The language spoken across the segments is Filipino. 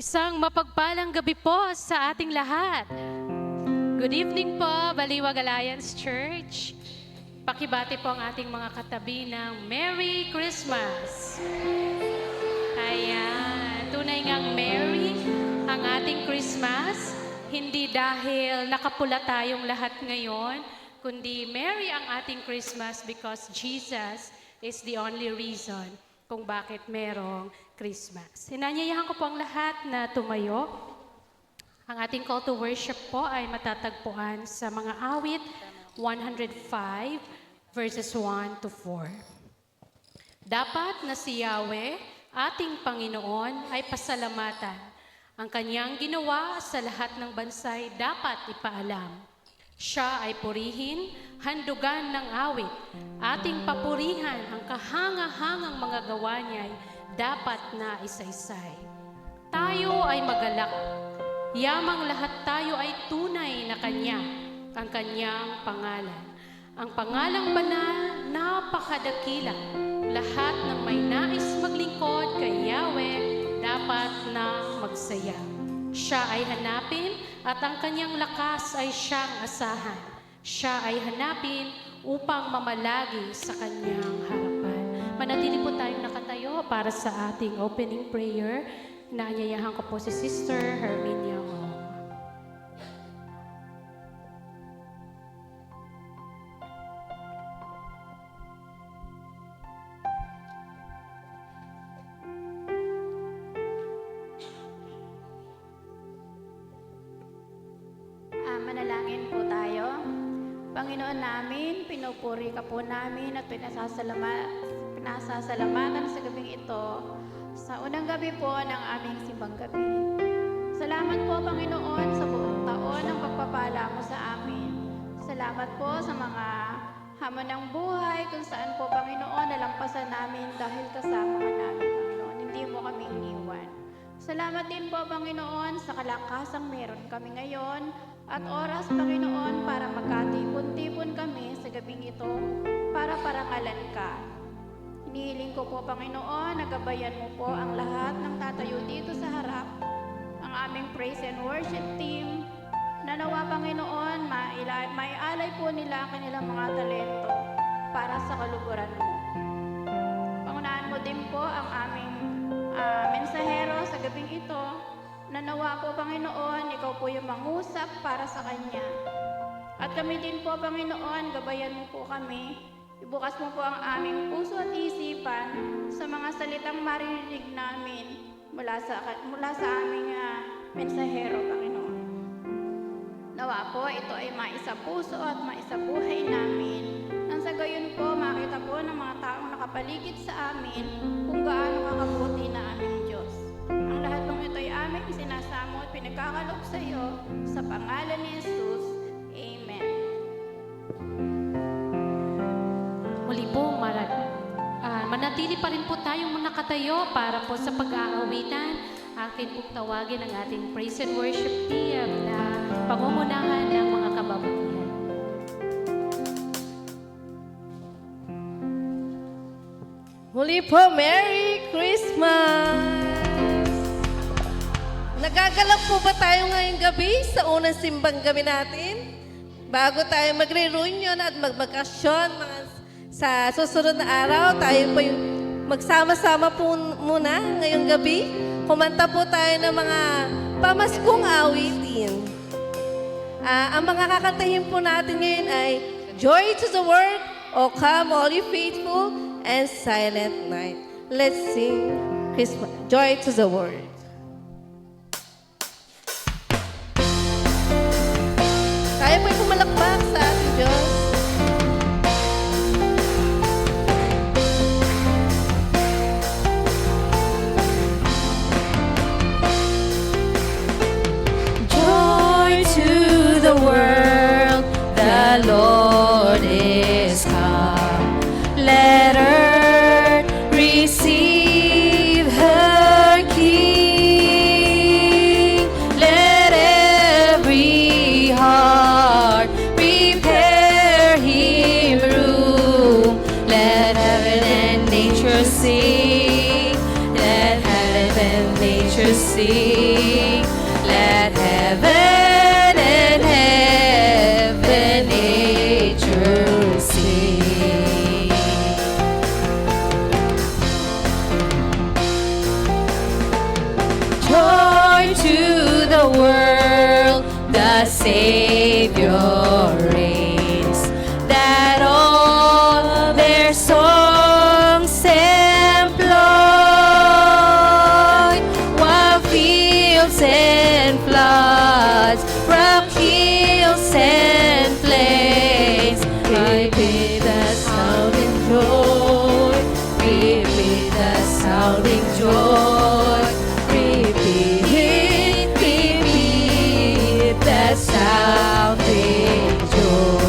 Isang mapagpalang gabi po sa ating lahat. Good evening po, Baliwag Alliance Church. Pakibati po ang ating mga katabi ng Merry Christmas. Ayan, tunay ngang Merry ang ating Christmas. Hindi dahil nakapula tayong lahat ngayon, kundi Merry ang ating Christmas because Jesus is the only reason kung bakit merong Christmas. Hinanyayahan ko po ang lahat na tumayo. Ang ating call to worship po ay matatagpuan sa mga awit 105 verses 1 to 4. Dapat na si Yahweh, ating Panginoon, ay pasalamatan. Ang kanyang ginawa sa lahat ng bansay dapat ipaalam. Siya ay purihin, handugan ng awit. Ating papurihan ang kahanga-hangang mga gawa niya'y dapat na isa-isay. Tayo ay magalak. Yamang lahat tayo ay tunay na Kanya, ang Kanyang pangalan. Ang pangalang banal, napakadakila. Lahat ng may nais maglingkod kay Yahweh, dapat na magsaya. Siya ay hanapin at ang kanyang lakas ay siyang asahan. Siya ay hanapin upang mamalagi sa kanyang harapan. Manatili po tayong nakatayo para sa ating opening prayer. Naanyayahan ko po si Sister Herminia Hong. Manalangin po tayo. Panginoon namin, pinupuri ka po namin at pinasasalamatan sa gabing ito sa unang gabi po ng aming simbang gabi. Salamat po, Panginoon, sa buong taon ng pagpapala mo sa amin. Salamat po sa mga hamon ng buhay kung saan po, Panginoon, nalampasan namin dahil kasama ka namin, Panginoon. Hindi mo kami iniwan. Salamat din po, Panginoon, sa kalakasang meron kami ngayon at oras, Panginoon, para magkatipon-tipon kami sa gabing ito para parangalan ka. Hinihiling ko po, Panginoon, nagabayan mo po ang lahat ng tatayo dito sa harap, ang aming praise and worship team, na nawa, Panginoon, may alay po nila ang kanilang mga talento para sa kaluguran mo. Pangunahan mo din po ang aming mensahero sa gabing ito, na nawa po, Panginoon, ikaw po yung mangusap para sa Kanya. At kami din po, Panginoon, gabayan mo po kami. Ibukas mo po ang aming puso at isipan sa mga salitang maririnig namin mula sa aming mensahero, Panginoon. Nawa po, ito ay maisapuso at maisabuhay namin. Nang sa gayon po, makita po ng mga taong nakapaligid sa amin kung gaano kakabuti na aming Diyos. Ang lahat ng ito ay aming sinasamo at pinagkakaloob sa iyo sa pangalan ni Jesus. Amen. Muli po, manatili pa rin po tayong nakatayo para po sa pag-aawitan. Akin pong tawagin ang ating praise and worship team na pangungunahan ng mga kababatihan. Muli po, Merry Christmas! Nagagalak po ba tayo ngayong gabi sa unang simbang gabi natin? Bago tayo magre-reunion at magbakasyon sa susunod na araw, tayo po yung magsama-sama po muna ngayong gabi. Kumanta po tayo ng mga pamaskong awitin. Ang mga kakantahin po natin ngayon ay Joy to the World, O Come All You Faithful, and Silent Night. Let's sing Christmas, Joy to the World. Tayo po'y pumalakpak sa ating Diyos. Joy to the world, the Lord is come. Let earth receive her King. Let every heart prepare him room. Let heaven and nature sing. Let heaven and nature sing. heaven and heaven nature sing. Joy to the world, the Savior reigns, that all their songs employ, while fields and floods, rock hills and plains, repeat the sounding joy, repeat the sounding joy, repeat, repeat the sounding joy.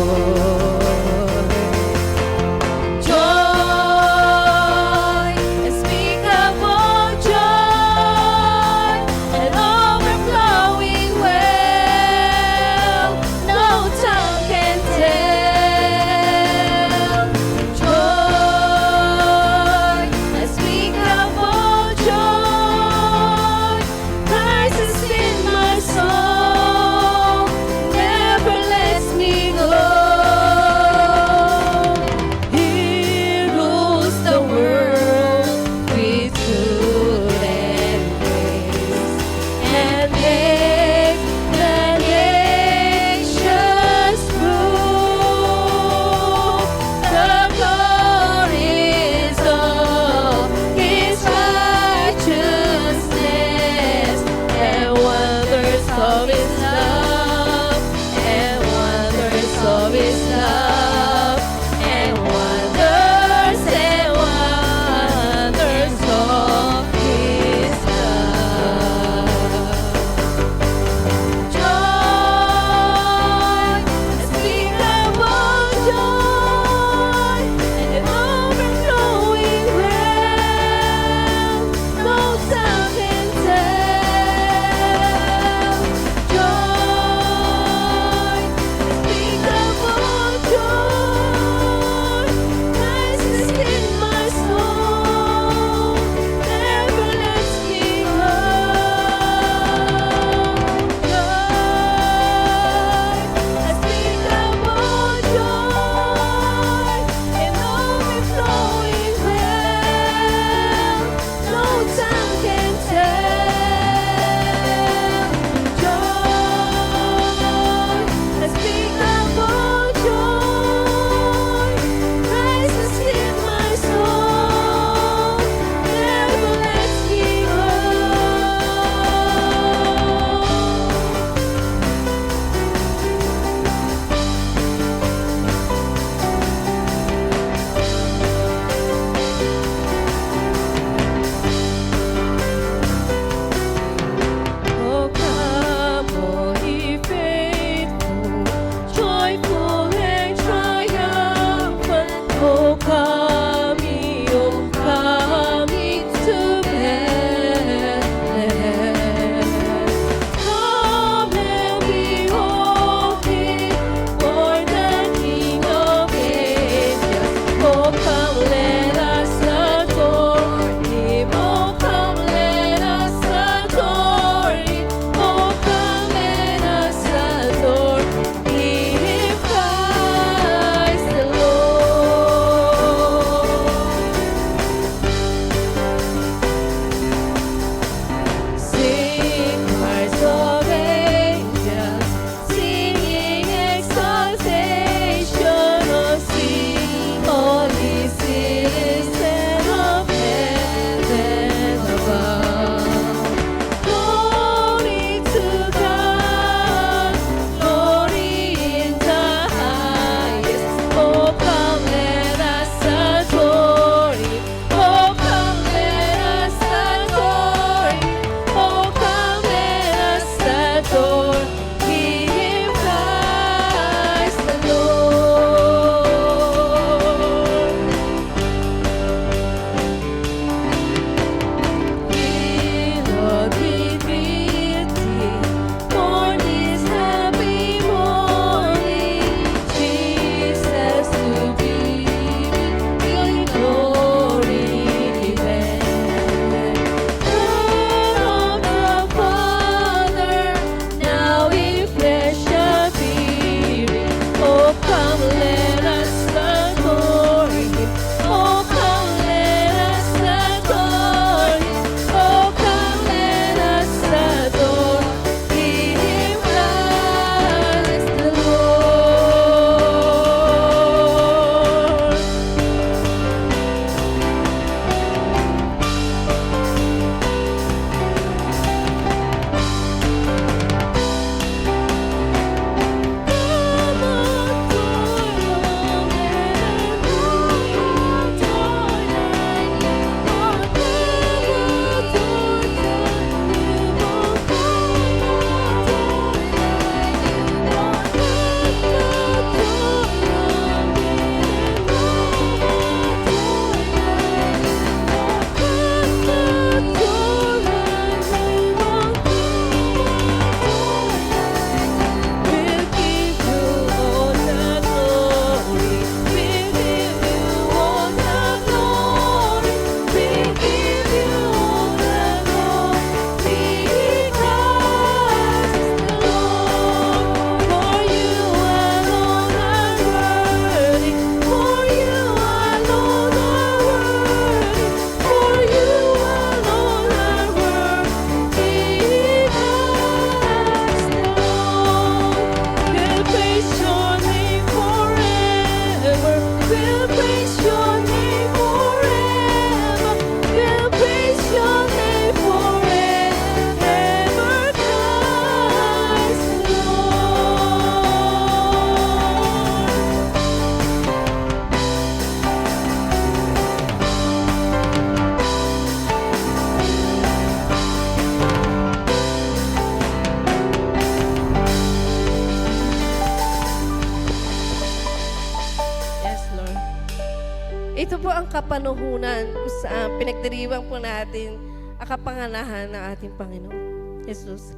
Ito po ang kapanuhunan kung saan pinagdiriwang po natin ang kapanganahan ng ating Panginoon Jesus.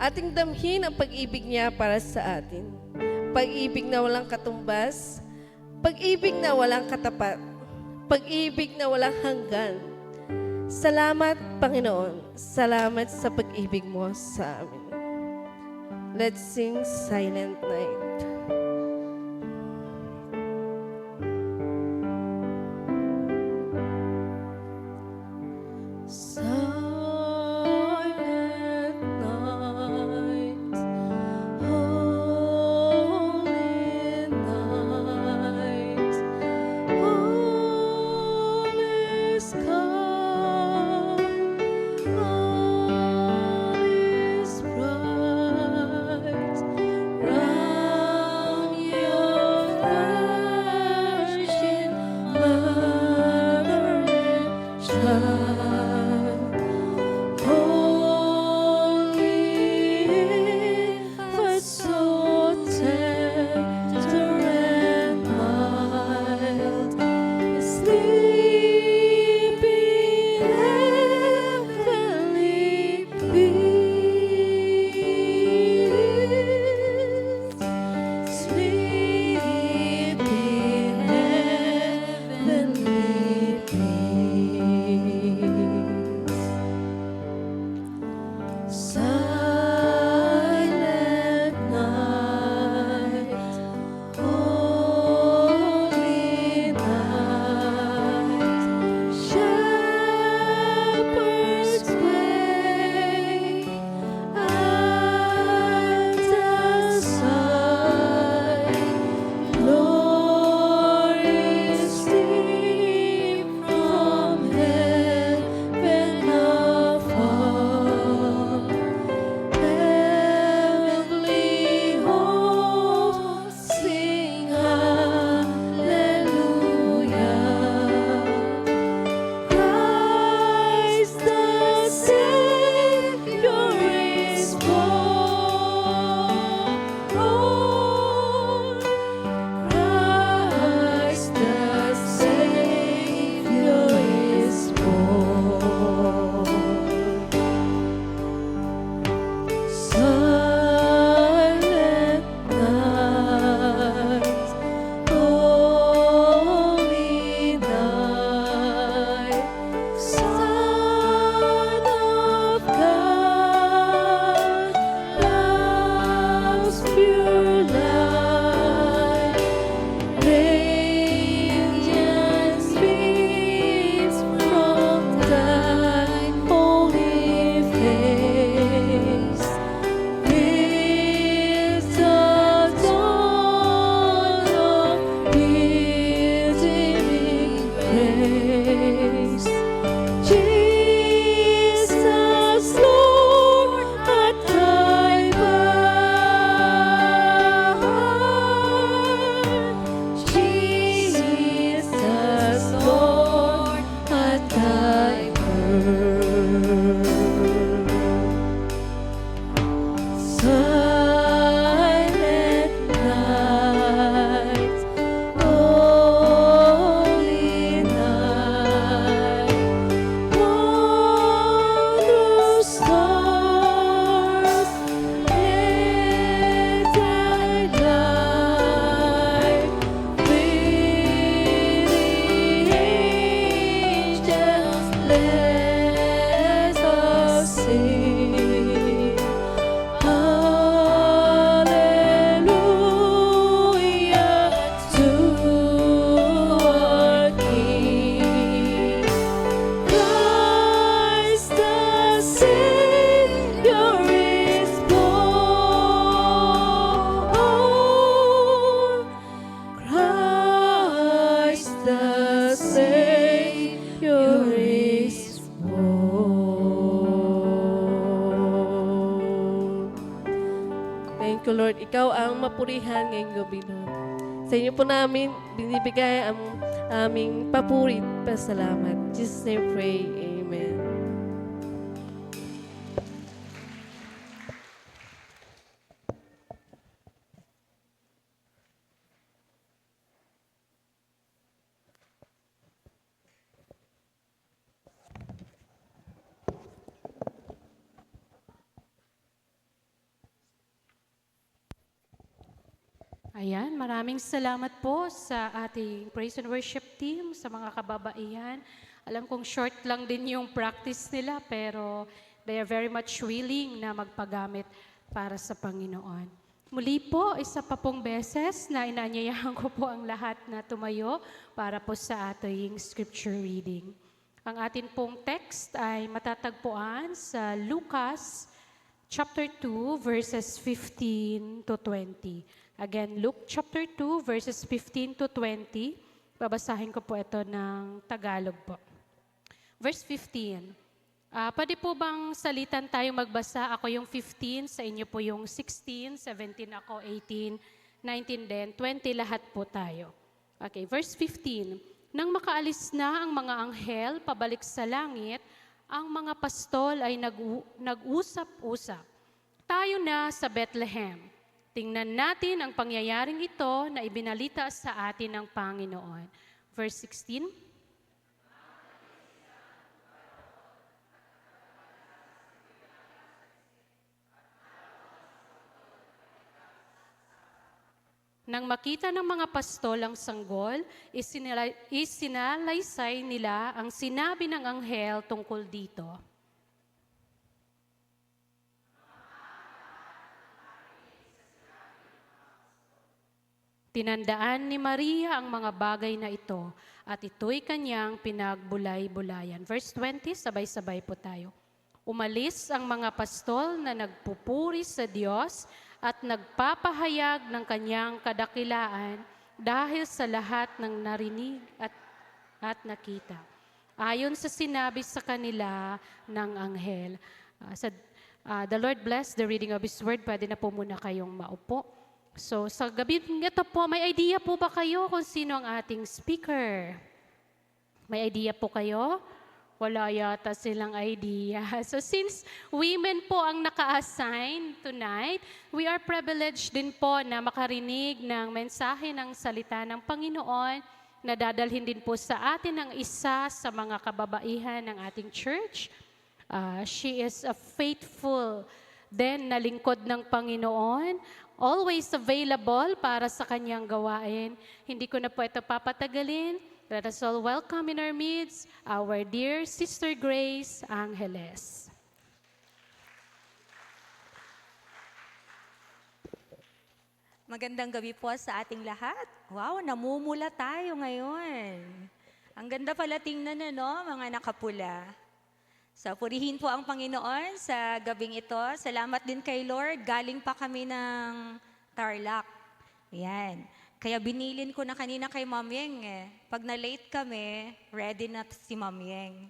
Ating damhin ang pag-ibig niya para sa atin. Pag-ibig na walang katumbas, pag-ibig na walang katapat, pag-ibig na walang hanggan. Salamat, Panginoon. Salamat sa pag-ibig mo sa amin. Let's sing Silent Night. Silent night, holy night, all is calm, all is bright, round your virgin mother shine. Holy, but so tender and mild, sleep in heavenly peace. Sleep in heavenly peace. Silent night, holy night, shepherds wait at the side, glorious deep from heaven afar. Heavenly hosts sing hallelujah. Christ the Savior is born. Christ the Savior is born. Silent night, holy night, Son of God, love's pure light, radiance beams from thy holy face. With the dawn of redeeming grace, Jesus, Lord, at thy birth. Jesus, Lord, at thy birth. Silent night, holy night, wondrous stars, let thy light fill the angels, let us sing. Hallelujah to our King. Christ the Savior is born. Christ the Savior is born. Thank you, Lord. Ikaw ang mapurihan ngayong gabi, Lord. Sa inyo po namin binibigay ang aming papuri at pasalamat. In Jesus' name pray. Amen. Ayan, maraming salamat po sa ating praise and worship team, sa mga kababaihan. Alam kong short lang din yung practice nila, pero they are very much willing na magpagamit para sa Panginoon. Muli po, isa pa pong beses na inaanyayahan ko po ang lahat na tumayo para po sa ating scripture reading. Ang atin pong text ay matatagpuan sa Lucas chapter 2, verses 15 to 20. Again, Luke chapter 2, verses 15 to 20. Babasahin ko po ito ng Tagalog po. Verse 15. Pwede po bang salitan tayo magbasa? Ako yung 15, sa inyo po yung 16, 17 ako, 18, 19 din, 20 lahat po tayo. Okay, verse 15. Nang makaalis na ang mga anghel pabalik sa langit, ang mga pastol ay nag-usap-usap. Tayo na sa Bethlehem. Tingnan natin ang pangyayaring ito na ibinalita sa atin ng Panginoon. Verse 16. Nang makita ng mga pastol ang sanggol, isinalaysay nila ang sinabi ng anghel tungkol dito. Tinandaan ni Maria ang mga bagay na ito at ito'y kanyang pinagbulay-bulayan. Verse 20, sabay-sabay po tayo. Umalis ang mga pastol na nagpupuri sa Diyos at nagpapahayag ng kanyang kadakilaan dahil sa lahat ng narinig at nakita. Ayon sa sinabi sa kanila ng anghel. The Lord bless the reading of His Word. Pwede na po muna kayong maupo. So, sa gabi ito po, may idea po ba kayo kung sino ang ating speaker? May idea po kayo? Wala yata silang idea. So, since women po ang naka-assign tonight, we are privileged din po na makarinig ng mensahe ng salita ng Panginoon na dadalhin din po sa atin ng isa sa mga kababaihan ng ating church. She is a faithful then na lingkod ng Panginoon, always available para sa kanyang gawain. Hindi ko na po ito papatagalin. Let us all welcome in our midst our dear Sister Grace Angeles. Magandang gabi po sa ating lahat. Wow, namumula tayo ngayon. Ang ganda pala tingnan mga nakapula. So, purihin po ang Panginoon sa gabing ito. Salamat din kay Lord. Galing pa kami ng Tarlac. Yan. Kaya binilin ko na kanina kay Ma'am Yeng Pag na-late kami, ready na si Ma'am Yeng.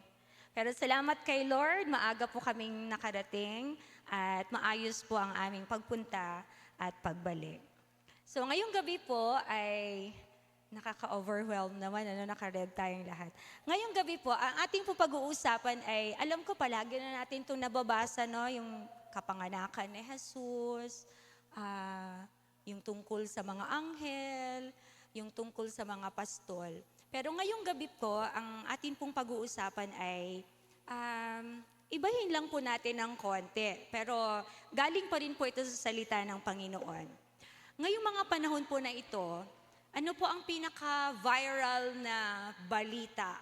Pero salamat kay Lord, maaga po kaming nakarating at maayos po ang aming pagpunta at pagbalik. So, ngayong gabi po ay nakaka-overwhelm naman, naka-red tayong lahat. Ngayong gabi po, ang ating po pag-uusapan ay, alam ko palagi na natin itong nababasa, yung kapanganakan ni Jesus, yung tungkol sa mga anghel, yung tungkol sa mga pastol. Pero ngayong gabi po, ang ating pong pag-uusapan ay, ibahin lang po natin ng konti. Pero galing pa rin po ito sa salita ng Panginoon. Ngayong mga panahon po na ito, ano po ang pinaka-viral na balita?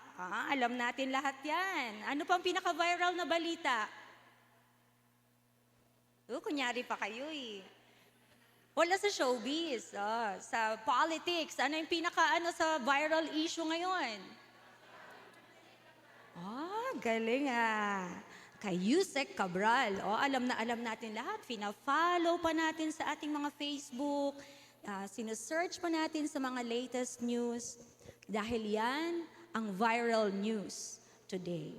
Alam natin lahat yan. Ano po ang pinaka-viral na balita? Kunyari pa kayo Wala sa showbiz, sa politics. Ano yung sa viral issue ngayon? Galing Kay Yusek Cabral. Alam na alam natin lahat. Fina-follow pa natin sa ating mga Facebook. Sinesearch pa natin sa mga latest news dahil yan ang viral news today.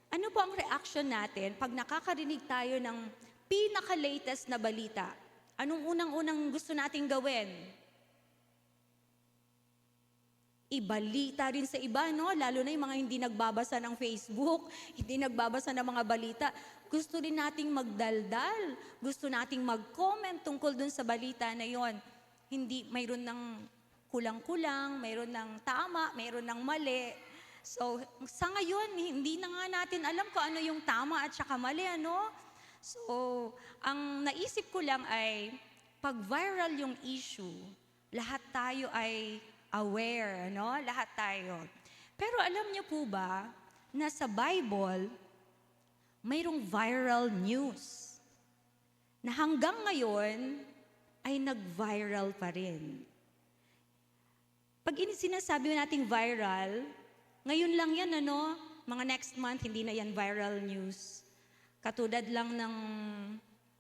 Ano po ang reaction natin pag nakakarinig tayo ng pinaka-latest na balita? Anong unang-unang gusto nating gawin? Ibalita rin sa iba, lalo na yung mga hindi nagbabasa ng Facebook, hindi nagbabasa ng mga balita. Gusto rin nating magdaldal, gusto nating mag-comment tungkol dun sa balita na yon. Hindi, mayroon ng kulang-kulang, mayroon ng tama, mayroon ng mali. So, sa ngayon, hindi na nga natin alam kung ano yung tama at saka mali, So, ang naisip ko lang ay, pag viral yung issue, Lahat tayo ay aware, no? Lahat tayo. Pero alam niyo po ba na sa Bible, mayroong viral news na hanggang ngayon ay nag-viral pa rin. Pag sinasabi nating viral, ngayon lang yan, ano? Mga next month, hindi na yan viral news. Katulad lang ng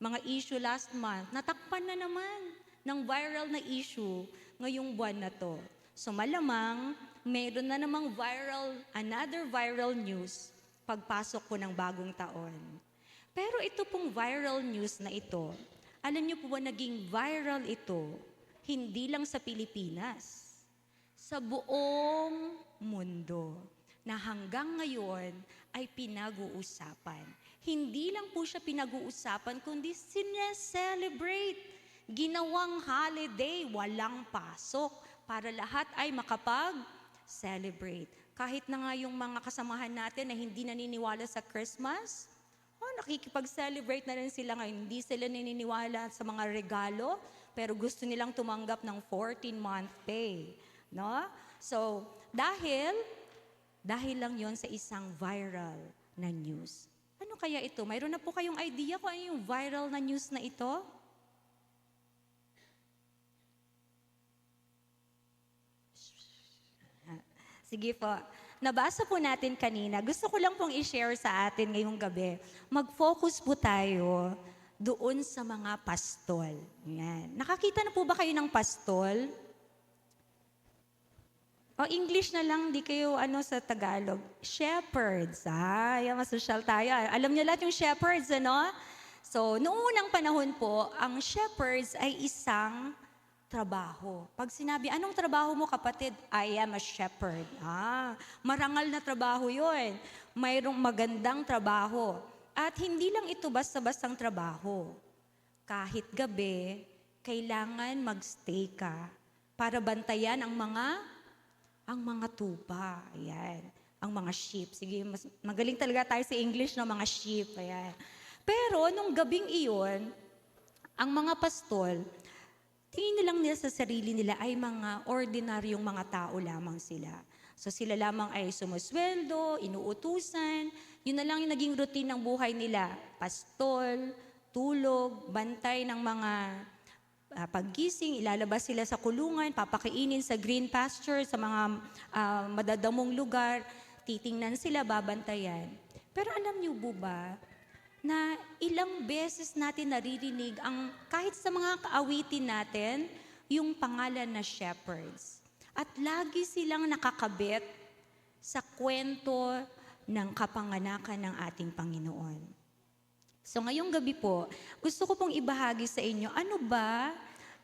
mga issue last month, natakpan na naman ng viral na issue ngayong buwan na to. So malamang, meron na namang another viral news pagpasok po ng bagong taon. Pero ito pong viral news na ito, alam niyo po ba naging viral ito, hindi lang sa Pilipinas, sa buong mundo, na hanggang ngayon ay pinag-uusapan. Hindi lang po siya pinag-uusapan, kundi sineselebrate. Ginawang holiday, walang pasok, para lahat ay makapag-celebrate. Kahit na nga yung mga kasamahan natin na hindi naniniwala sa Christmas, nakikipag-celebrate na rin sila ngayon. Hindi sila naniniwala sa mga regalo, pero gusto nilang tumanggap ng 14-month pay. No? So, dahil lang yon sa isang viral na news. Ano kaya ito? Mayroon na po kayong idea kung ano yung viral na news na ito? Sige po. Nabasa po natin kanina. Gusto ko lang pong i-share sa atin ngayong gabi. Mag-focus po tayo doon sa mga pastol. Yan. Nakakita na po ba kayo ng pastol? O English na lang, di kayo sa Tagalog. Shepherds. Yan, masosyal tayo. Alam niyo lahat yung shepherds, ano? So, noong unang panahon po, ang shepherds ay isang trabaho. Pag sinabi, anong trabaho mo kapatid? I am a shepherd. Marangal na trabaho yun. Mayroong magandang trabaho. At hindi lang ito basta-bastang trabaho. Kahit gabi, kailangan magstay ka para bantayan ang mga tupa. Ayan. Ang mga sheep. Sige, magaling talaga tayo sa English, no? Mga sheep. Ayan. Pero, nung gabing iyon, ang mga pastol, tingin nilang nila sa sarili nila ay mga ordinaryong mga tao lamang sila. So sila lamang ay sumusweldo, inuutusan. Yun na lang yung naging routine ng buhay nila. Pastol, tulog, bantay ng mga paggising, ilalabas sila sa kulungan, papakainin sa green pasture, sa mga madadamong lugar, titingnan sila, babantayan. Pero alam niyo po ba, na ilang beses natin naririnig kahit sa mga kaawitin natin, yung pangalan na shepherds. At lagi silang nakakabit sa kwento ng kapanganakan ng ating Panginoon. So ngayong gabi po, gusto ko pong ibahagi sa inyo, ano ba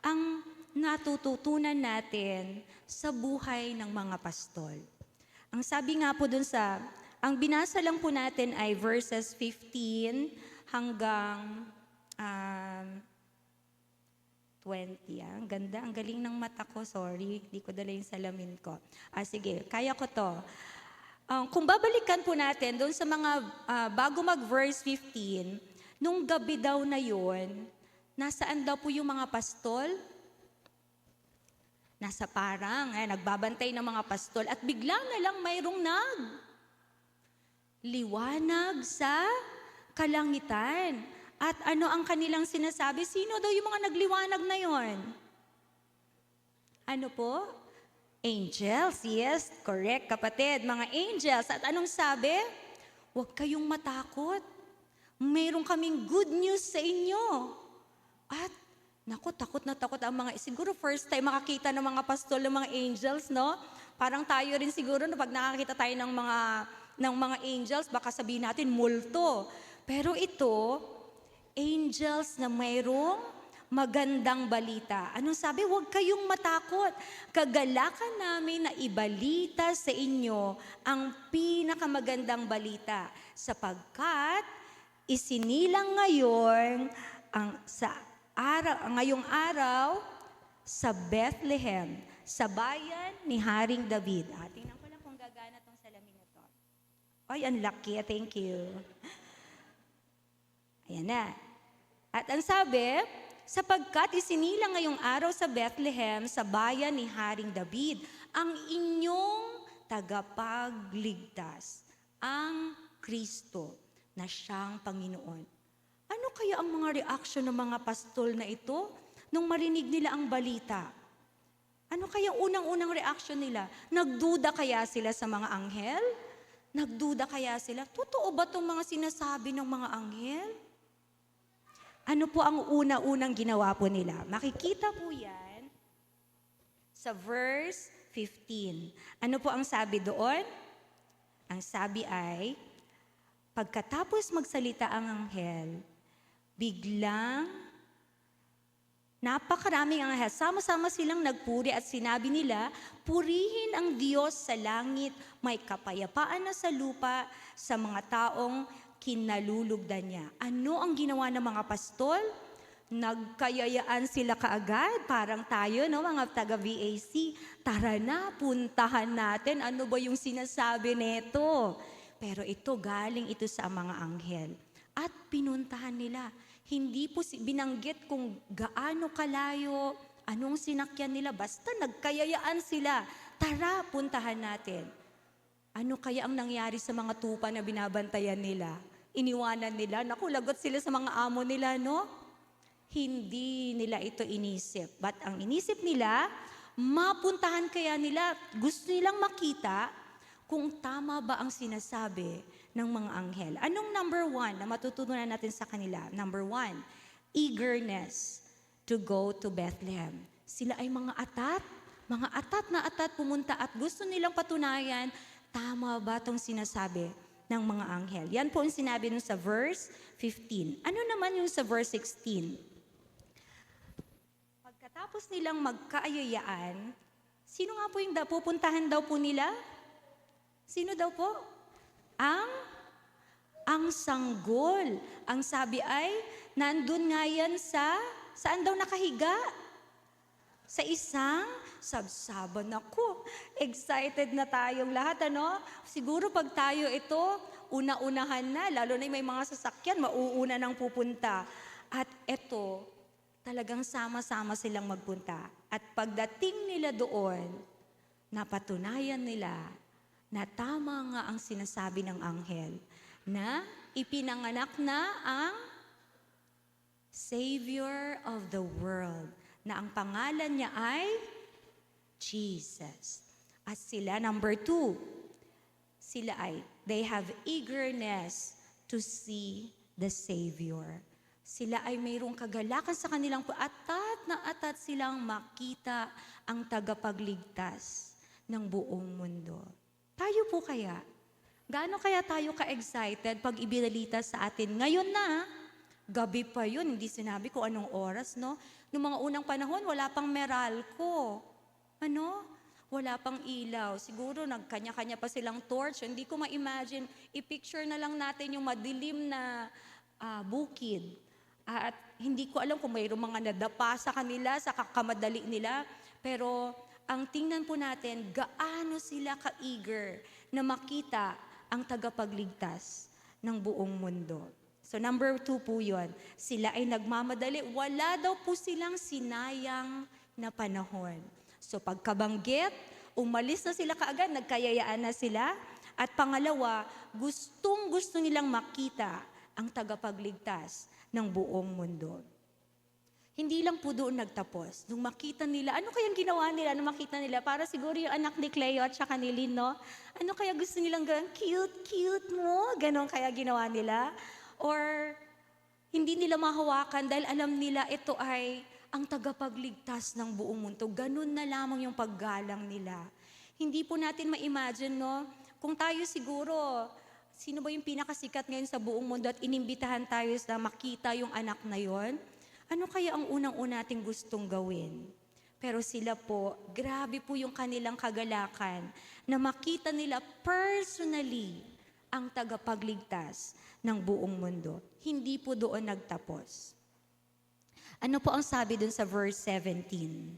ang natututunan natin sa buhay ng mga pastol? Ang sabi nga po dun ang binasa lang po natin ay verses 15 hanggang 20. Ang ganda, ang galing ng mata ko. Sorry, di ko dala yung salamin ko. Sige, kaya ko to. Kung babalikan po natin doon sa mga bago mag-verse 15, nung gabi daw na yun, nasaan daw po yung mga pastol? Nasa parang, nagbabantay ng mga pastol at bigla na lang mayroong liwanag sa kalangitan. At ano ang kanilang sinasabi? Sino daw yung mga nagliwanag na yon? Ano po? Angels. Yes, correct kapatid. Mga angels. At anong sabi? Huwag kayong matakot. Mayroon kaming good news sa inyo. At naku, takot na takot ang mga, siguro first time makakita ng mga pastol, ng mga angels, no? Parang tayo rin siguro, no, pag nakakita tayo ng mga angels, baka sabihin natin, multo. Pero ito, angels na mayroong magandang balita. Anong sabi? Huwag kayong matakot. Kagalakan namin na ibalita sa inyo ang pinakamagandang balita, sapagkat isinilang ngayong araw sa Bethlehem, sa bayan ni Haring David. Tingnan ko lang kung gagana tong salamin na to. Ay, ang laki. Thank you. Ayan na. At ang sabi, sapagkat isinilang ngayong araw sa Bethlehem, sa bayan ni Haring David, ang inyong tagapagligtas, ang Kristo na siyang Panginoon. Ano kaya ang mga reaksyon ng mga pastol na ito nung marinig nila ang balita? Ano kaya unang-unang reaksyon nila? Nagduda kaya sila sa mga anghel? Nagduda kaya sila? Totoo ba itong mga sinasabi ng mga anghel? Ano po ang una-unang ginawa po nila? Makikita po yan sa verse 15. Ano po ang sabi doon? Ang sabi ay, pagkatapos magsalita ang anghel, biglang napakaraming anghel, sama-sama silang nagpuri at sinabi nila, purihin ang Diyos sa langit, may kapayapaan na sa lupa sa mga taong kinalulugdan niya. Ano ang ginawa ng mga pastol? Nagkayayaan sila kaagad, parang tayo, no, mga taga-VAC. Tara na, puntahan natin, ano ba yung sinasabi nito? Pero ito, galing ito sa mga anghel. At pinuntahan nila. Hindi po binanggit kung gaano kalayo, anong sinakyan nila, basta nagkayayaan sila. Tara, puntahan natin. Ano kaya ang nangyari sa mga tupa na binabantayan nila? Iniwanan nila, naku, lagot sila sa mga amo nila, no? Hindi nila ito inisip. But ang inisip nila, mapuntahan kaya nila, gusto nilang makita kung tama ba ang sinasabi ng mga anghel. Anong number 1 na matutunan natin sa kanila? Number 1, eagerness to go to Bethlehem. Sila ay mga atat na atat pumunta at gusto nilang patunayan, tama ba itong sinasabi ng mga anghel? Yan po ang sinabi nun sa verse 15. Ano naman yung sa verse 16? Pagkatapos nilang magkaayayaan, sino nga po yung pupuntahan daw po nila? Sino daw po? Ang sanggol. Ang sabi ay, nandun nga yan saan daw nakahiga? Sa isang sabsaban. Naku, excited na tayong lahat, ano? Siguro pag tayo ito, una-unahan na, lalo na may mga sasakyan, mauuna nang pupunta. At ito, talagang sama-sama silang magpunta. At pagdating nila doon, napatunayan nila na tama nga ang sinasabi ng anghel, na ipinanganak na ang Savior of the world, na ang pangalan niya ay Jesus. At sila, number 2, sila ay, they have eagerness to see the Savior. Sila ay mayroong kagalakan sa kanilang atat na atat silang makita ang tagapagligtas ng buong mundo. Tayo po kaya? Gaano kaya tayo ka-excited pag ibinalita sa atin? Ngayon na, gabi pa yun, hindi sinabi ko anong oras, no? Noong mga unang panahon, wala pang Meralco. Ano? Wala pang ilaw. Siguro nagkanya-kanya pa silang torch. Hindi ko ma-imagine. I-picture na lang natin yung madilim na bukid. At hindi ko alam kung mayroong mga nadapa sa kanila, sa kakamadali nila. Pero ang tingnan po natin, gaano sila ka-eager na makita ang tagapagligtas ng buong mundo. So number 2 po yun, sila ay nagmamadali. Wala daw po silang sinayang na panahon. So pagkabanggit, umalis na sila kaagad, nagkayayaan na sila. At pangalawa, gustong-gusto nilang makita ang tagapagligtas ng buong mundo. Hindi lang po doon nagtapos. Nung makita nila, ano kayang ginawa nila nung makita nila? Para siguro yung anak ni Cleo at saka ni Lynn, no? Ano kaya gusto nilang gawin? Cute mo? Ganon kaya ginawa nila? Or hindi nila mahawakan dahil alam nila ito ay ang tagapagligtas ng buong mundo. Ganon na lamang yung paggalang nila. Hindi po natin ma-imagine, no? Kung tayo siguro, sino ba yung pinakasikat ngayon sa buong mundo at inimbitahan tayo na makita yung anak na yon? Ano kaya ang unang-una nating gustong gawin? Pero sila po, grabe po yung kanilang kagalakan na makita nila personally ang tagapagligtas ng buong mundo. Hindi po doon nagtapos. Ano po ang sabi dun sa verse 17?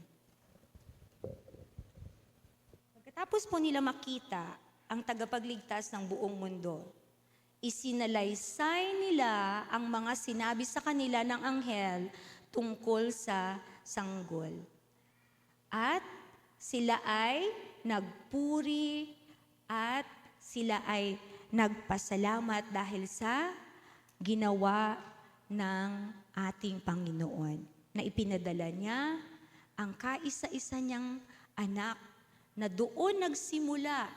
Pagkatapos po nila makita ang tagapagligtas ng buong mundo, isinalaysay nila ang mga sinabi sa kanila ng anghel tungkol sa sanggol. At sila ay nagpuri at sila ay nagpasalamat dahil sa ginawa ng ating Panginoon na ipinadala niya ang kaisa-isa niyang anak na doon nagsimula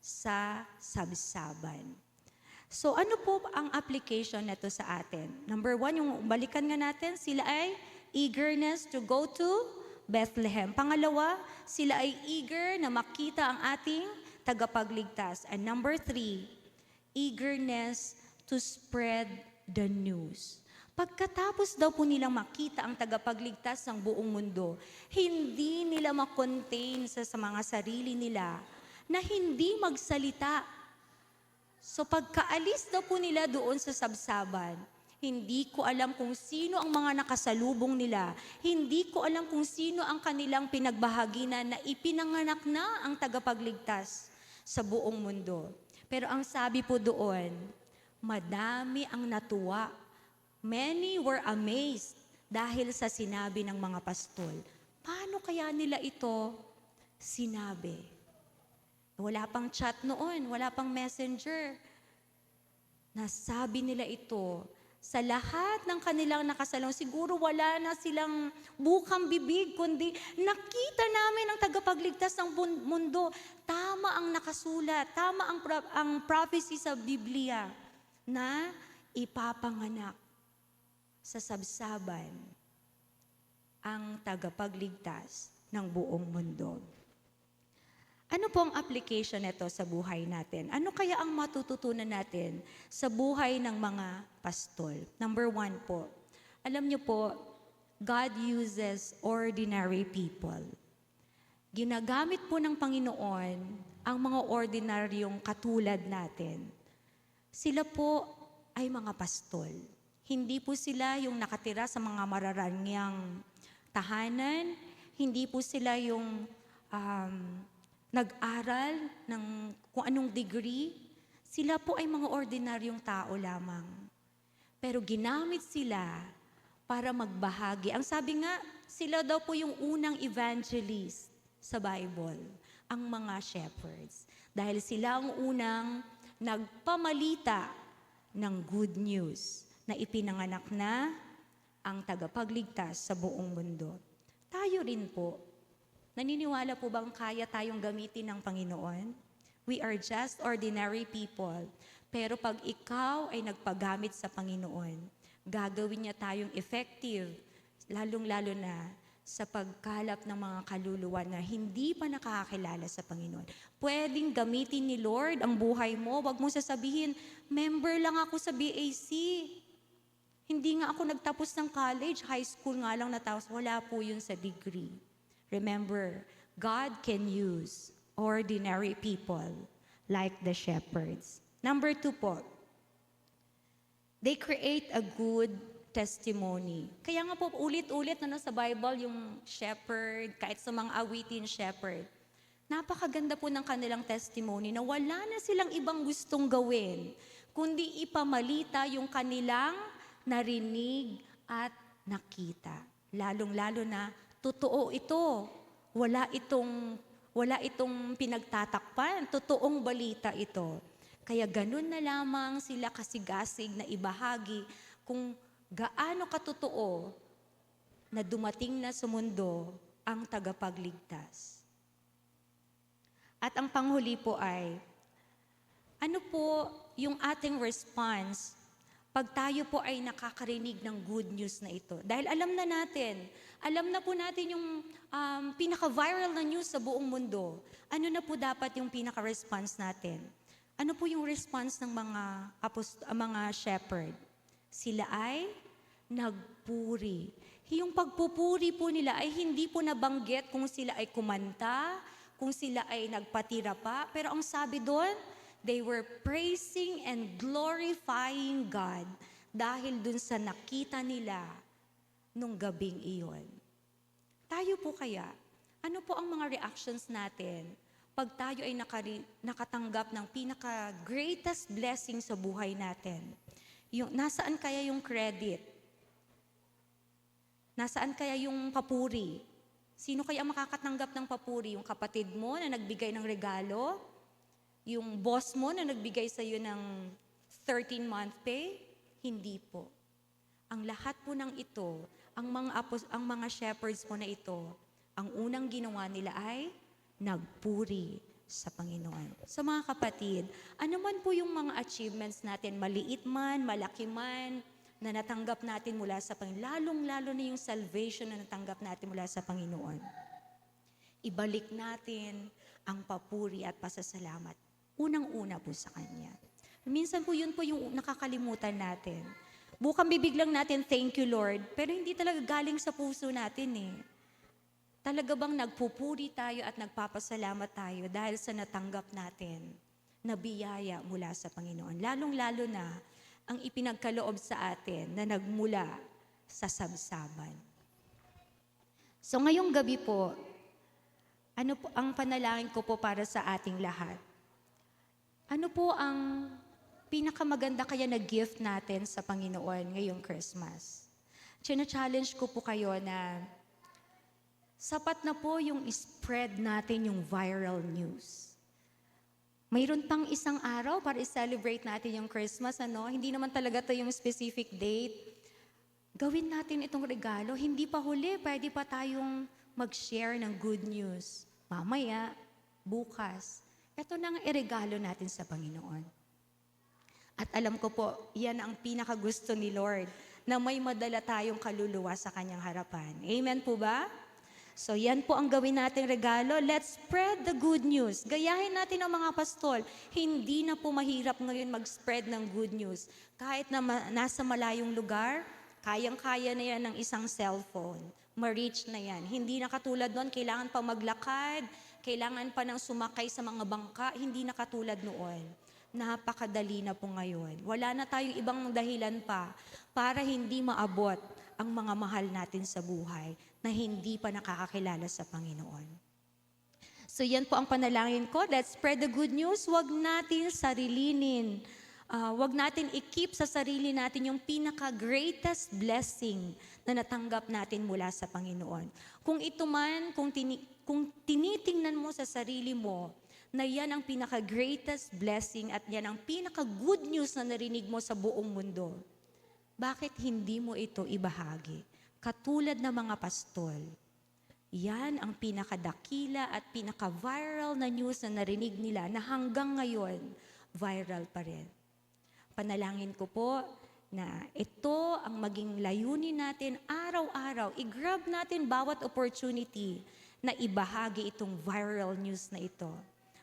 sa sabsaban. So ano po ang application nito sa atin? Number 1, yung balikan nga natin, sila ay eagerness to go to Bethlehem. Pangalawa, sila ay eager na makita ang ating tagapagligtas. And number 3, eagerness to spread the news. Pagkatapos daw po nilang makita ang tagapagligtas ng buong mundo, hindi nila makontain sa mga sarili nila na hindi magsalita. So pagkaalis daw po nila doon sa sabsaban, hindi ko alam kung sino ang mga nakasalubong nila. Hindi ko alam kung sino ang kanilang pinagbahaginan na ipinanganak na ang tagapagligtas sa buong mundo. Pero ang sabi po doon, madami ang natuwa. Many were amazed dahil sa sinabi ng mga pastol. Paano kaya nila ito sinabi? Wala pang chat noon, wala pang messenger. Nasabi nila ito sa lahat ng kanilang nakasalong. Siguro wala na silang bukang bibig, kundi nakita namin ang tagapagligtas ng mundo. Tama ang nakasulat, tama ang prophecy sa Biblia na ipapanganak sa sabsaban ang tagapagligtas ng buong mundo. Ano po ang application nito sa buhay natin? Ano kaya ang matututunan natin sa buhay ng mga pastol? Number 1 po, alam niyo po, God uses ordinary people. Ginagamit po ng Panginoon ang mga ordinaryong katulad natin. Sila po ay mga pastol. Hindi po sila yung nakatira sa mga mararanyang tahanan. Hindi po sila yung nag-aral ng kung anong degree. Sila po ay mga ordinaryong tao lamang. Pero ginamit sila para magbahagi. Ang sabi nga, sila daw po yung unang evangelist sa Bible, ang mga shepherds. Dahil sila ang unang nagpamalita ng good news na ipinanganak na ang tagapagligtas sa buong mundo. Tayo rin po, naniniwala po bang kaya tayong gamitin ng Panginoon? We are just ordinary people. Pero pag ikaw ay nagpagamit sa Panginoon, gagawin niya tayong effective, lalong-lalo na sa pagkalap ng mga kaluluwa na hindi pa nakakakilala sa Panginoon. Pwedeng gamitin ni Lord ang buhay mo. Huwag mo sasabihin, member lang ako sa BAC. Hindi nga ako nagtapos ng college, high school nga lang natapos. Wala po yun sa degree. Remember, God can use ordinary people like the shepherds. Number 2 po, they create a good testimony. Kaya nga po, ulit-ulit sa Bible, yung shepherd, kahit sa mga awitin shepherd, napakaganda po ng kanilang testimony na wala na silang ibang gustong gawin, kundi ipamalita yung kanilang narinig at nakita. Lalong-lalo na, totoo ito. Wala itong pinagtatakpan. Totoong balita ito. Kaya ganun na lamang sila kasigasig na ibahagi kung gaano katotoo na dumating na sa mundo ang tagapagligtas. At ang panghuli po ay, ano po yung ating response pag tayo po ay nakakarinig ng good news na ito? Dahil alam na po natin yung pinaka-viral na news sa buong mundo. Ano na po dapat yung pinaka-response natin? Ano po yung response ng mga shepherd? Sila ay nagpuri. Yung pagpupuri po nila ay hindi po nabanggit kung sila ay kumanta, kung sila ay nagpatira pa. Pero ang sabi doon, they were praising and glorifying God dahil dun sa nakita nila nung gabing iyon. Tayo po kaya, ano po ang mga reactions natin pag tayo ay nakatanggap ng pinaka-greatest blessing sa buhay natin? Nasaan kaya yung credit? Nasaan kaya yung papuri? Sino kaya makakatanggap ng papuri? Yung kapatid mo na nagbigay ng regalo? Yung boss mo na nagbigay sa iyo ng 13-month pay? Hindi po. Ang lahat po ng ito, ang mga shepherds po na ito, ang unang ginawa nila ay nagpuri sa Panginoon. Sa mga kapatid, ano man po yung mga achievements natin, maliit man, malaki man, na natanggap natin mula sa Panginoon, lalong-lalo na yung salvation na natanggap natin mula sa Panginoon. Ibalik natin ang papuri at pasasalamat. Unang-una po sa Kanya. Minsan po yun po yung nakakalimutan natin. Bukang bibig lang natin, thank you Lord, pero hindi talaga galing sa puso natin eh. Talaga bang nagpupuri tayo at nagpapasalamat tayo dahil sa natanggap natin na biyaya mula sa Panginoon. Lalong-lalo na ang ipinagkaloob sa atin na nagmula sa sabsaban. So ngayong gabi po, ano po ang panalangin ko po para sa ating lahat? Ano po ang pinakamaganda kaya na gift natin sa Panginoon ngayong Christmas? China-challenge ko po kayo na sapat na po yung spread natin yung viral news. Mayroon pang isang araw para i-celebrate natin yung Christmas, ano? Hindi naman talaga to yung specific date. Gawin natin itong regalo. Hindi pa huli, pwede pa tayong mag-share ng good news. Mamaya, bukas. Ito na ang iregalo natin sa Panginoon. At alam ko po, yan ang pinakagusto ni Lord, na may madala tayong kaluluwa sa Kanyang harapan. Amen po ba? So yan po ang gawin nating regalo. Let's spread the good news. Gayahin natin ang mga pastol. Hindi na po mahirap ngayon mag-spread ng good news. Kahit na nasa malayong lugar, kayang-kaya na yan ng isang cellphone. Ma-reach na yan. Hindi na katulad noon, kailangan pa maglakad, kailangan pa ng sumakay sa mga bangka. Hindi na katulad noon. Napakadali na po ngayon. Wala na tayong ibang dahilan pa para hindi maabot ang mga mahal natin sa buhay na hindi pa nakakakilala sa Panginoon. So yan po ang panalangin ko. Let's spread the good news. Huwag natin sarilinin. Huwag natin i-keep sa sarili natin yung pinaka-greatest blessing na natanggap natin mula sa Panginoon. Kung ito man, kung tinitingnan mo sa sarili mo, na yan ang pinaka-greatest blessing at yan ang pinaka-good news na narinig mo sa buong mundo, bakit hindi mo ito ibahagi? Katulad ng mga pastol, yan ang pinakadakila at pinaka-viral na news na narinig nila na hanggang ngayon, viral pa rin. Panalangin ko po na ito ang maging layunin natin araw-araw. I-grab natin bawat opportunity na ibahagi itong viral news na ito.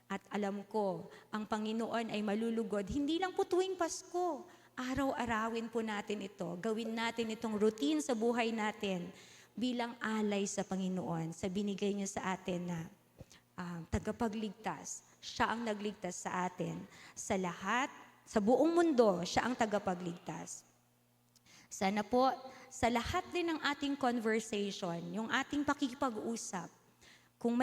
At alam ko, ang Panginoon ay malulugod, hindi lang po tuwing Pasko, araw-arawin po natin ito. Gawin natin itong routine sa buhay natin bilang alay sa Panginoon sa binigay niya sa atin na tagapagligtas. Siya ang nagligtas sa atin. Sa lahat, sa buong mundo, siya ang tagapagligtas. Sana po, sa lahat din ng ating conversation, yung ating pakikipag-usap, kung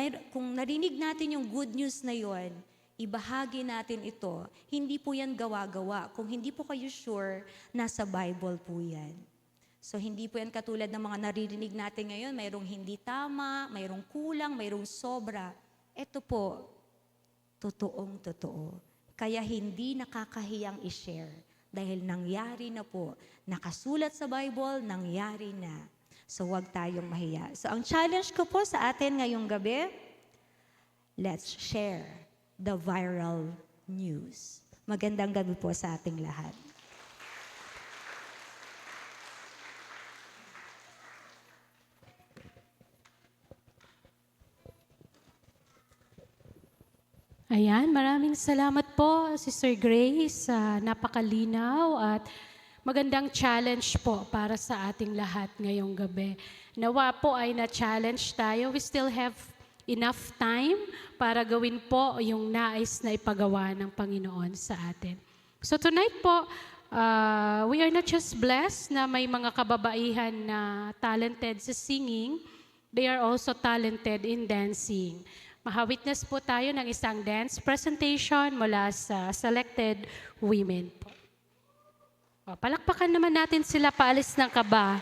narinig natin yung good news na yon, ibahagi natin ito. Hindi po yan gawa-gawa. Kung hindi po kayo sure, nasa Bible po yan. So hindi po yan katulad ng mga naririnig natin ngayon, mayroong hindi tama, mayroong kulang, mayroong sobra. Ito po, totoong-totoo. Kaya hindi nakakahiyang i-share. Dahil nangyari na po, nakasulat sa Bible, nangyari na. So huwag tayong mahiya. So ang challenge ko po sa atin ngayong gabi, let's share the viral news. Magandang gabi po sa ating lahat. Ayan, maraming salamat po, Sister Grace, sa napakalinaw at magandang challenge po para sa ating lahat ngayong gabi. Nawa po ay na-challenge tayo. We still have enough time para gawin po yung nais na ipagawa ng Panginoon sa atin. So tonight po, we are not just blessed na may mga kababaihan na talented sa singing, they are also talented in dancing. Mahawitness po tayo ng isang dance presentation mula sa selected women po. O, palakpakan naman natin sila paalis ng kaba.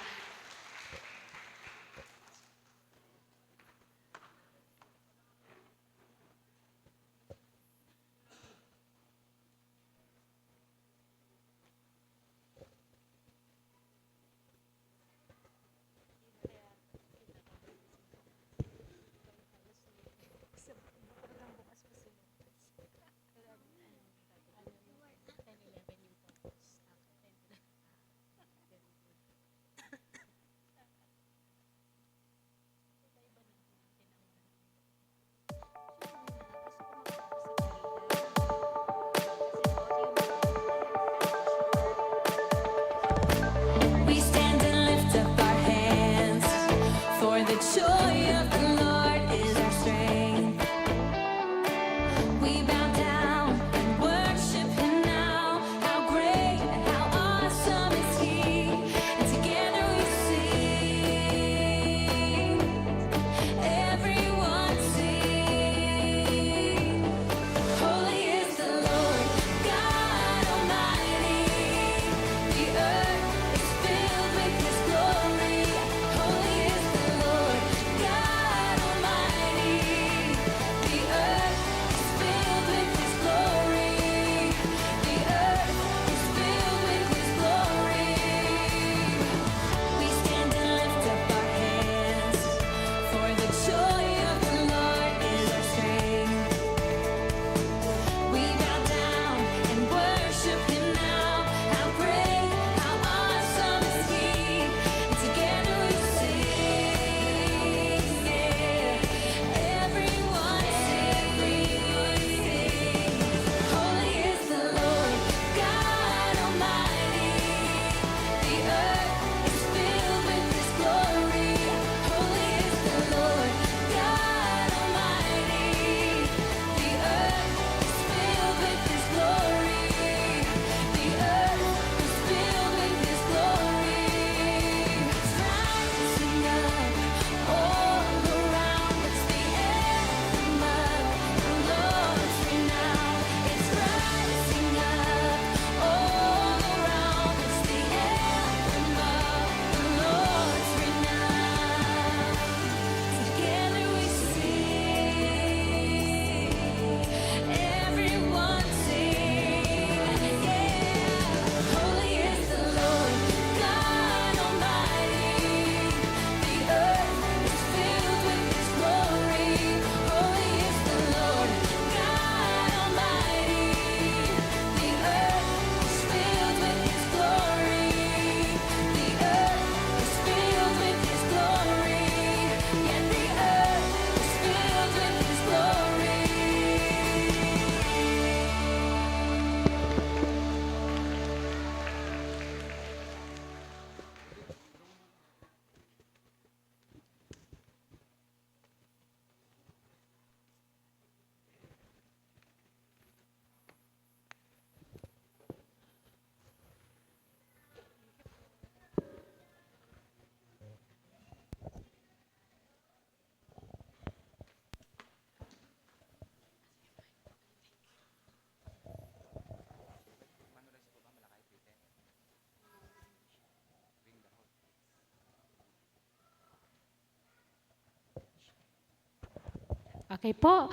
Okay po.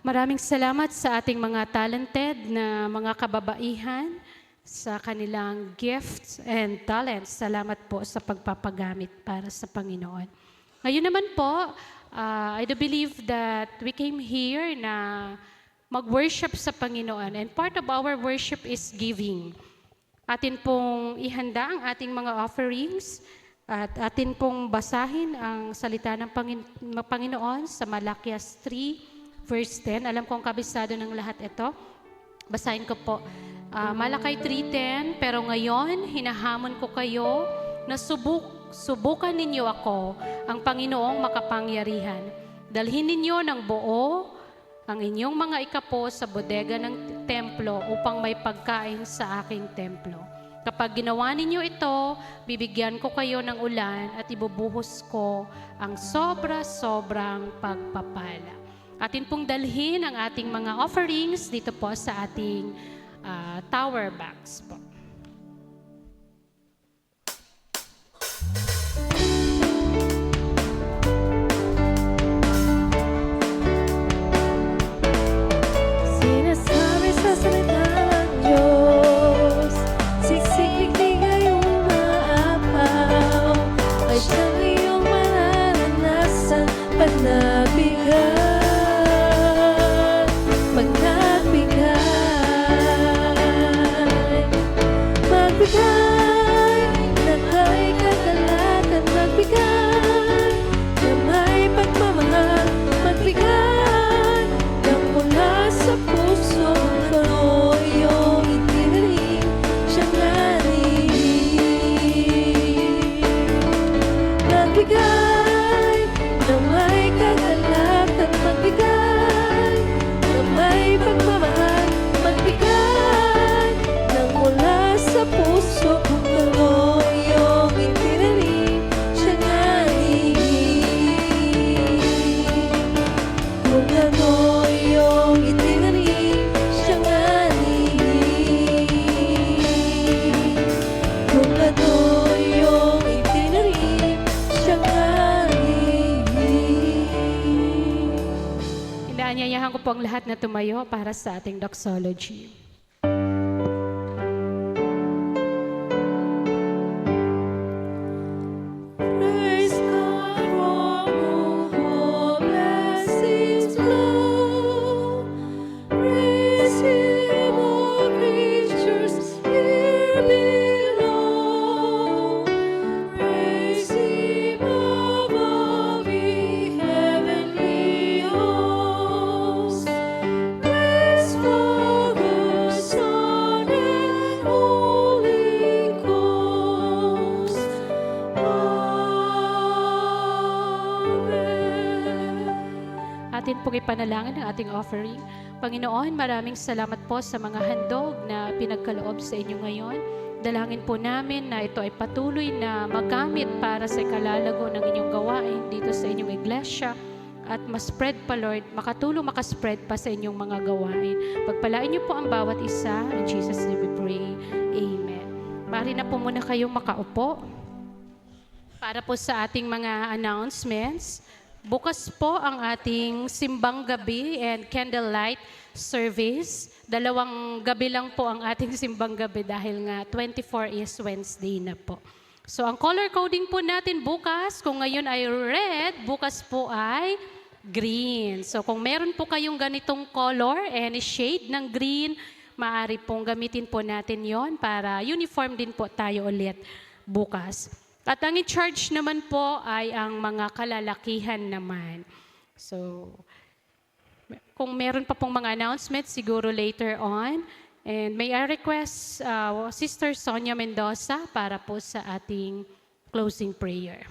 Maraming salamat sa ating mga talented na mga kababaihan sa kanilang gifts and talents. Salamat po sa pagpapagamit para sa Panginoon. Ngayon naman po, I do believe that we came here na mag-worship sa Panginoon. And part of our worship is giving. Atin pong ihanda ang ating mga offerings at atin pong basahin ang salita ng Panginoon sa Malakias 3, verse 10. Alam kong kabisado ng lahat ito. Basahin ko po. Malakay 3:10, pero ngayon, hinahamon ko kayo na subukan ninyo ako, ang Panginoong makapangyarihan. Dalhin ninyo ng buo ang inyong mga ikapo sa bodega ng templo upang may pagkain sa aking templo. Kapag ginawa ninyo ito, bibigyan ko kayo ng ulan at ibubuhos ko ang sobra-sobrang pagpapala. Atin pong dalhin ang ating mga offerings dito po sa ating tower bags po. Sinasabi sa salita ng Diyos, siksik di ngayong maapaw, ay siyang iyong mararanasan pag nabigat. Magbigay na kay kagalat at magbigay na may pagmamahal. Magbigay na mula sa puso mo iyong itinanim siyang anin. Magbigay na may kagalat at magbigay na may pagmamahal. Magbigay na mula sa puso kung ano iyong itinanim siyang anin. Kung ano iyong itinanim siyang anin. Kung ano iyong itinanim siyang anin. Inaanyayahan ko po ang lahat na tumayo para sa ating doxology. Praise God from whom all blessings flow. Praise Him, all creatures here below. Praise Him above the heavenly hosts. Praise Father, Son, and Holy Ghost. Atin pong ipanalangin ang ating offering. Panginoon, maraming salamat po sa mga handog na pinagkaloob sa inyo ngayon. Dalangin po namin na ito ay patuloy na magamit para sa ikalalago ng inyong gawain dito sa inyong iglesia at ma-spread pa, Lord, makaspread pa sa inyong mga gawain. Pagpalain niyo po ang bawat isa. In Jesus' name we pray. Amen. Maaari na po muna kayong makaupo para po sa ating mga announcements. Bukas po ang ating simbang gabi and candlelight service. 2 gabi lang po ang ating simbang gabi dahil nga 24 is Wednesday na po. So ang color coding po natin bukas, kung ngayon ay red, bukas po ay green. So kung meron po kayong ganitong color, any shade ng green, maaari pong gamitin po natin yon para uniform din po tayo ulit bukas. At ang in-charge naman po ay ang mga kalalakihan naman. So, kung meron pa pong mga announcements, siguro later on. And may I request Sister Sonia Mendoza para po sa ating closing prayer.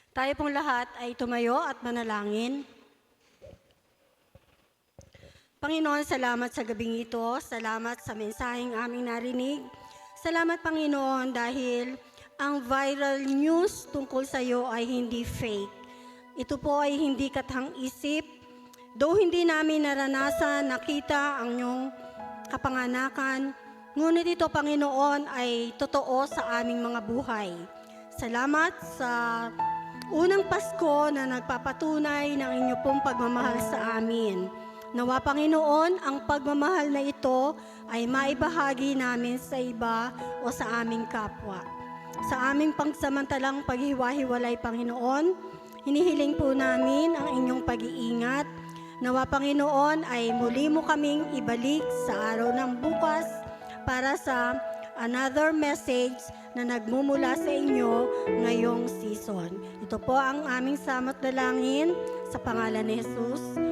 Tayo pong lahat ay tumayo at manalangin. Panginoon, salamat sa gabing ito. Salamat sa mensaheng aming narinig. Salamat, Panginoon, dahil ang viral news tungkol sa iyo ay hindi fake. Ito po ay hindi kathang isip Though hindi namin naranasan, nakita ang iyong kapanganakan, ngunit ito, Panginoon, ay totoo sa aming mga buhay. Salamat sa unang Pasko na nagpapatunay ng inyo pong pagmamahal sa amin. Nawa, Panginoon, ang pagmamahal na ito ay maibahagi namin sa iba o sa aming kapwa. Sa aming pagsamantalang paghiwa-hiwalay, Panginoon, hinihiling po namin ang inyong pag-iingat. Nawa, Panginoon, ay muli mo kaming ibalik sa araw ng bukas para sa another message na nagmumula sa inyo ngayong season. Ito po ang aming samot dalangin sa pangalan ni Jesus.